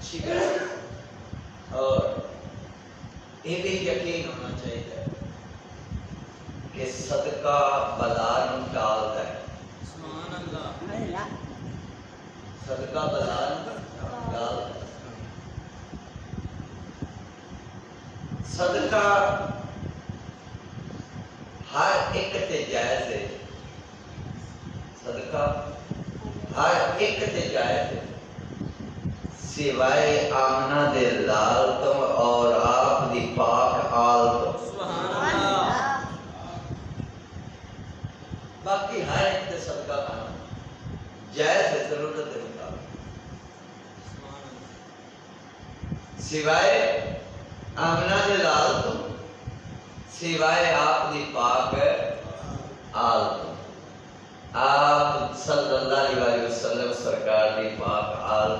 اچھی بات، اور یہ بھی یقین ہونا چاہیے کہ صدقہ بلا نو ٹالتا ہے. سبحان اللہ. صدقہ بلا نو ٹالتا ہے. صدقہ ہر ایک تے جائز ہے. صدقہ ہر ایک تے جائز ہے سوائے آمنہ دے لال تو اور آپ دی پاک آل تو. سبحان اللہ. باقی ہر ایک تے صدقہ کرنا جائز ہے ضرورت دے مطابق، سوائے آمنہ دے لال تو، سوائے آپ دی پاک آل تو. آپ صلی اللہ علیہ وسلم سرکار دی پاک آل